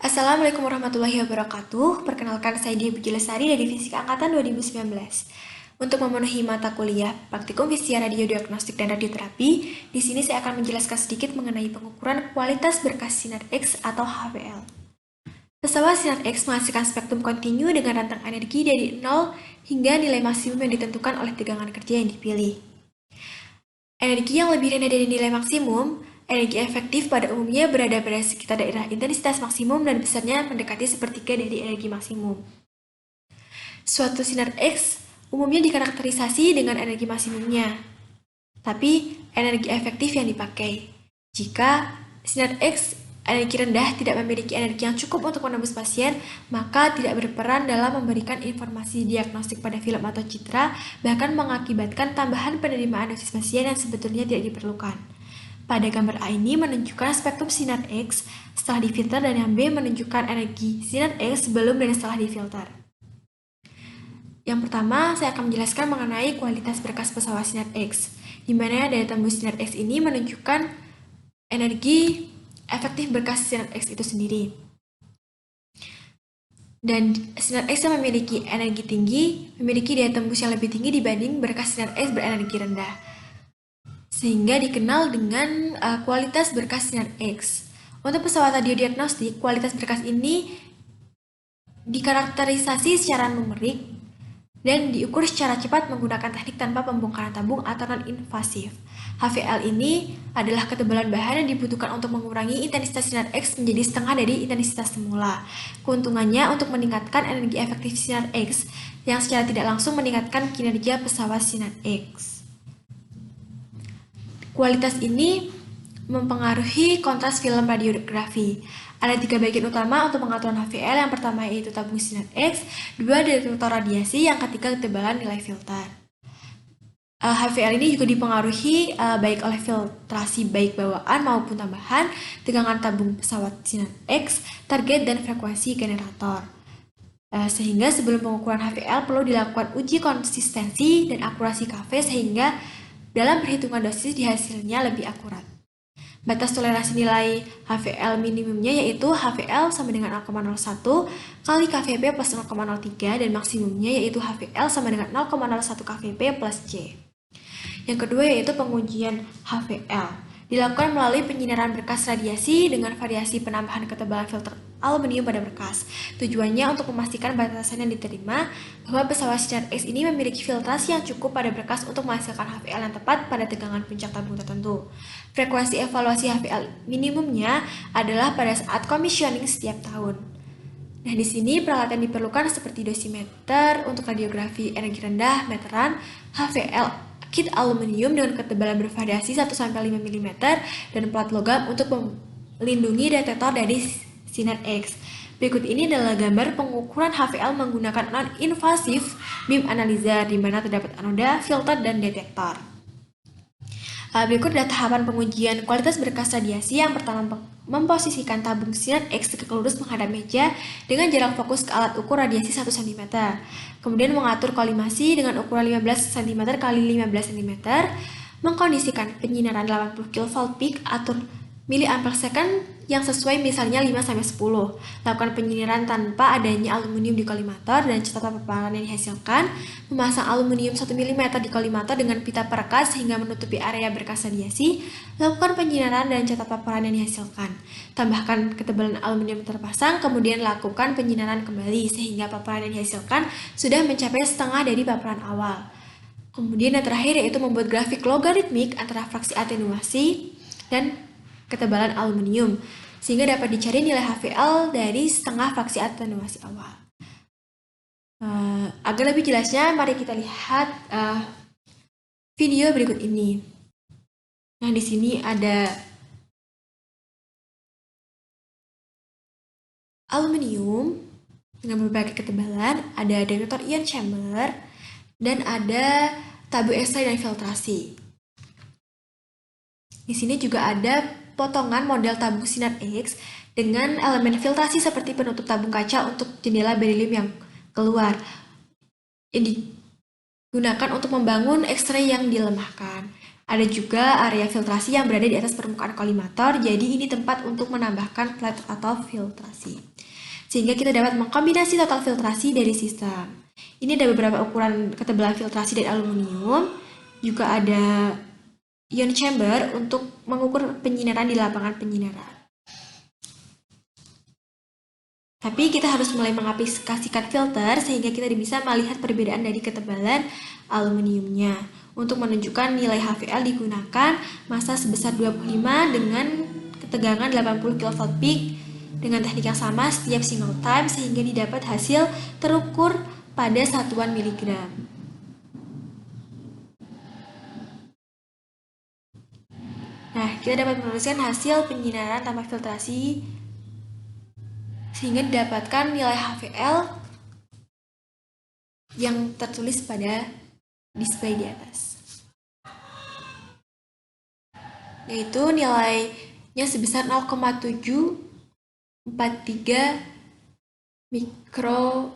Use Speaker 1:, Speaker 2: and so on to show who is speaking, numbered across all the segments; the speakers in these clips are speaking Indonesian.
Speaker 1: Assalamualaikum warahmatullahi wabarakatuh. Perkenalkan saya Dia Puji Lestari dari Fisika Angkatan 2019. Untuk memenuhi mata kuliah Praktikum Fisika Radiodiagnostik dan Radioterapi, di sini saya akan menjelaskan sedikit mengenai pengukuran kualitas berkas sinar X atau HVL. Pesawat sinar X menghasilkan spektrum kontinu dengan rentang energi dari 0 hingga nilai maksimum yang ditentukan oleh tegangan kerja yang dipilih. Energi yang lebih rendah dari nilai maksimum, energi efektif pada umumnya berada pada sekitar daerah intensitas maksimum dan besarnya mendekati sepertiga dari energi maksimum. Suatu sinar X umumnya dikarakterisasi dengan energi maksimumnya, tapi energi efektif yang dipakai. Jika sinar X energi rendah tidak memiliki energi yang cukup untuk menembus pasien, maka tidak berperan dalam memberikan informasi diagnostik pada film atau citra, bahkan mengakibatkan tambahan penerimaan dosis pasien yang sebetulnya tidak diperlukan. Pada gambar A ini menunjukkan spektrum sinar X setelah difilter dan yang B menunjukkan energi sinar X sebelum dan setelah difilter. Yang pertama, saya akan menjelaskan mengenai kualitas berkas pesawat sinar X, di mana daya tembus sinar X ini menunjukkan energi efektif berkas sinar X itu sendiri. Dan sinar X yang memiliki energi tinggi memiliki daya tembus yang lebih tinggi dibanding berkas sinar X berenergi rendah, sehingga dikenal dengan kualitas berkas sinar X. Untuk pesawat radiodiagnostik, kualitas berkas ini dikarakterisasi secara numerik dan diukur secara cepat menggunakan teknik tanpa pembongkaran tabung atau non-invasif. HVL ini adalah ketebalan bahan yang dibutuhkan untuk mengurangi intensitas sinar X menjadi setengah dari intensitas semula. Keuntungannya untuk meningkatkan energi efektif sinar X yang secara tidak langsung meningkatkan kinerja pesawat sinar X. Kualitas ini mempengaruhi kontras film radiografi. Ada 3 bagian utama untuk pengaturan HVL. Yang pertama yaitu tabung sinar X, 2 detektor radiasi, yang ketiga ketebalan nilai filter. HVL ini juga dipengaruhi baik oleh filtrasi baik bawaan maupun tambahan, tegangan tabung pesawat sinar X, target dan frekuensi generator. Sehingga sebelum pengukuran HVL perlu dilakukan uji konsistensi dan akurasi KV sehingga dalam perhitungan dosis hasilnya lebih akurat. Batas toleransi nilai HVL minimumnya yaitu HVL sama dengan 0,01 kali KVP plus 0,03 dan maksimumnya yaitu HVL sama dengan 0,01 KVP plus C. Yang kedua yaitu pengujian HVL. Dilakukan melalui penyinaran berkas radiasi dengan variasi penambahan ketebalan filter aluminium pada berkas. Tujuannya untuk memastikan batasan yang diterima bahwa pesawat sinar X ini memiliki filtrasi yang cukup pada berkas untuk menghasilkan HVL yang tepat pada tegangan puncak tabung tertentu. Frekuensi evaluasi HVL minimumnya adalah pada saat commissioning setiap tahun. Nah, di sini peralatan diperlukan seperti dosimeter untuk radiografi energi rendah, meteran, HVL kit aluminium dengan ketebalan bervariasi 1-5 mm dan plat logam untuk melindungi detektor dari sinar X. Berikut ini adalah gambar pengukuran HVL menggunakan non-invasif beam analyzer di mana terdapat anoda, filter, dan detektor. Berikut adalah tahapan pengujian kualitas berkas radiasi. Yang pertama, memposisikan tabung sinar X tegak lurus menghadap meja dengan jarak fokus ke alat ukur radiasi 1 cm. Kemudian mengatur kolimasi dengan ukuran 15 cm x 15 cm. Mengkondisikan penyinaran 80 kV peak atur miliampere second yang sesuai misalnya 5-10. Lakukan penyinaran tanpa adanya aluminium di kolimator dan catatan paparan yang dihasilkan. Memasang aluminium 1 mm di kolimator dengan pita perekat sehingga menutupi area berkas radiasi. Lakukan penyinaran dan catat paparan yang dihasilkan. Tambahkan ketebalan aluminium terpasang, kemudian lakukan penyinaran kembali sehingga paparan yang dihasilkan sudah mencapai setengah dari paparan awal. Kemudian yang terakhir yaitu membuat grafik logaritmik antara fraksi atenuasi dan ketebalan aluminium, sehingga dapat dicari nilai HVL dari setengah fraksi atenuasi awal. Agar lebih jelasnya, mari kita lihat video berikut ini. Nah, di sini ada aluminium dengan berbagai ketebalan, ada detektor ion chamber, dan ada tabung X-ray dan filtrasi. Di sini juga ada potongan model tabung sinar X dengan elemen filtrasi seperti penutup tabung kaca untuk jendela beryllium yang keluar. Ini digunakan untuk membangun X-ray yang dilemahkan. Ada juga area filtrasi yang berada di atas permukaan kolimator, jadi ini tempat untuk menambahkan plat atau filtrasi. sehingga kita dapat mengkombinasi total filtrasi dari sistem. Ini ada beberapa ukuran ketebalan filtrasi dari aluminium, juga ada ion chamber untuk mengukur penyinaran di lapangan penyinaran. Tapi kita harus mulai mengaplikasikan filter sehingga kita bisa melihat perbedaan dari ketebalan aluminiumnya. Untuk menunjukkan nilai HVL digunakan massa sebesar 25 dengan ketegangan 80 kV peak dengan teknik yang sama setiap single time sehingga didapat hasil terukur pada satuan miligram. Nah, kita dapat menuliskan hasil penyinaran tanpa filtrasi sehingga didapatkan nilai HVL yang tertulis pada display di atas, yaitu nilainya sebesar 0,743 mikrogray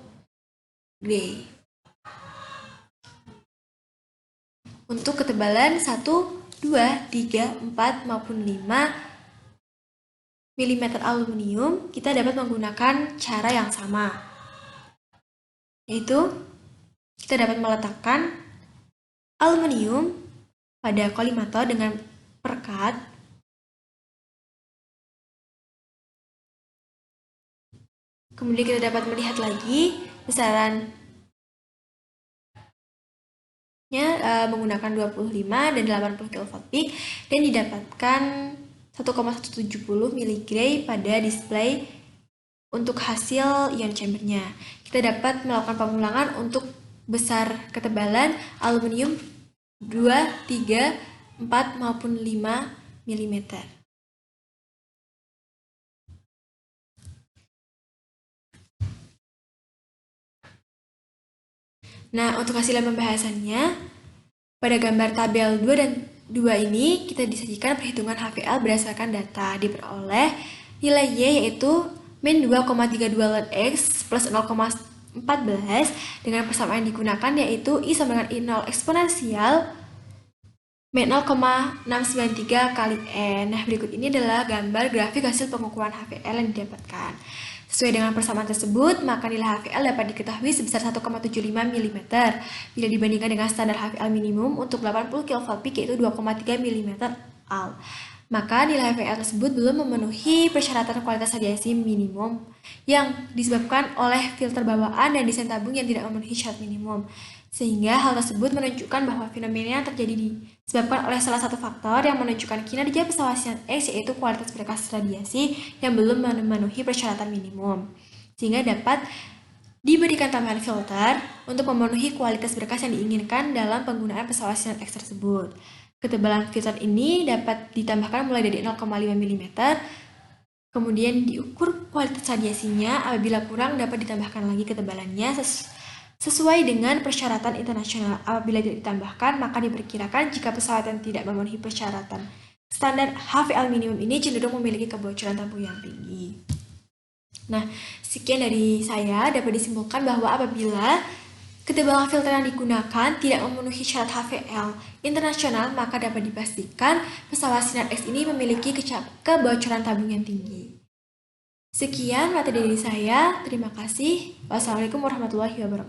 Speaker 1: untuk ketebalan 1, 2, 3, 4 maupun 5 mm aluminium. Kita dapat menggunakan cara yang sama, yaitu kita dapat meletakkan aluminium pada kolimator dengan perekat. Kemudian kita dapat melihat lagi besarannya menggunakan 25 dan 80 kV peak dan didapatkan 1,170 mg pada display untuk hasil ion chambernya. Kita dapat melakukan pengulangan untuk besar ketebalan aluminium 2, 3, 4 maupun 5 mm. Nah, untuk hasil pembahasannya, pada gambar tabel 2 dan 2 ini kita disajikan perhitungan HVL berdasarkan data diperoleh nilai Y yaitu min 2,32 ln X plus 0,14 dengan persamaan yang digunakan yaitu I sama dengan I0 eksponensial min 0,693 kali N. Nah, berikut ini adalah gambar grafik hasil pengukuran HVL yang didapatkan. Sesuai dengan persamaan tersebut, maka nilai HVL dapat diketahui sebesar 1,75 mm bila dibandingkan dengan standar HVL minimum untuk 80 kV peak yaitu 2,3 mm al. Maka nilai HVL tersebut belum memenuhi persyaratan kualitas radiasi minimum yang disebabkan oleh filter bawaan dan desain tabung yang tidak memenuhi syarat minimum. Sehingga hal tersebut menunjukkan bahwa fenomena yang terjadi disebabkan oleh salah satu faktor yang menunjukkan kinerja pesawat sinar X yaitu kualitas berkas radiasi yang belum memenuhi persyaratan minimum. Sehingga dapat diberikan tambahan filter untuk memenuhi kualitas berkas yang diinginkan dalam penggunaan pesawat sinar X tersebut. Ketebalan filter ini dapat ditambahkan mulai dari 0,5 mm, kemudian diukur kualitas radiasinya, apabila kurang dapat ditambahkan lagi ketebalannya sesuai dengan persyaratan internasional. Apabila tidak ditambahkan, maka diperkirakan jika pesawat yang tidak memenuhi persyaratan standar HVL minimum ini cenderung memiliki kebocoran tabung yang tinggi. Nah, sekian dari saya. Dapat disimpulkan bahwa apabila ketebalan filter yang digunakan tidak memenuhi syarat HVL internasional, maka dapat dipastikan pesawat sinar X ini memiliki kebocoran tabung yang tinggi. Sekian materi dari saya. Terima kasih. Wassalamualaikum warahmatullahi wabarakatuh.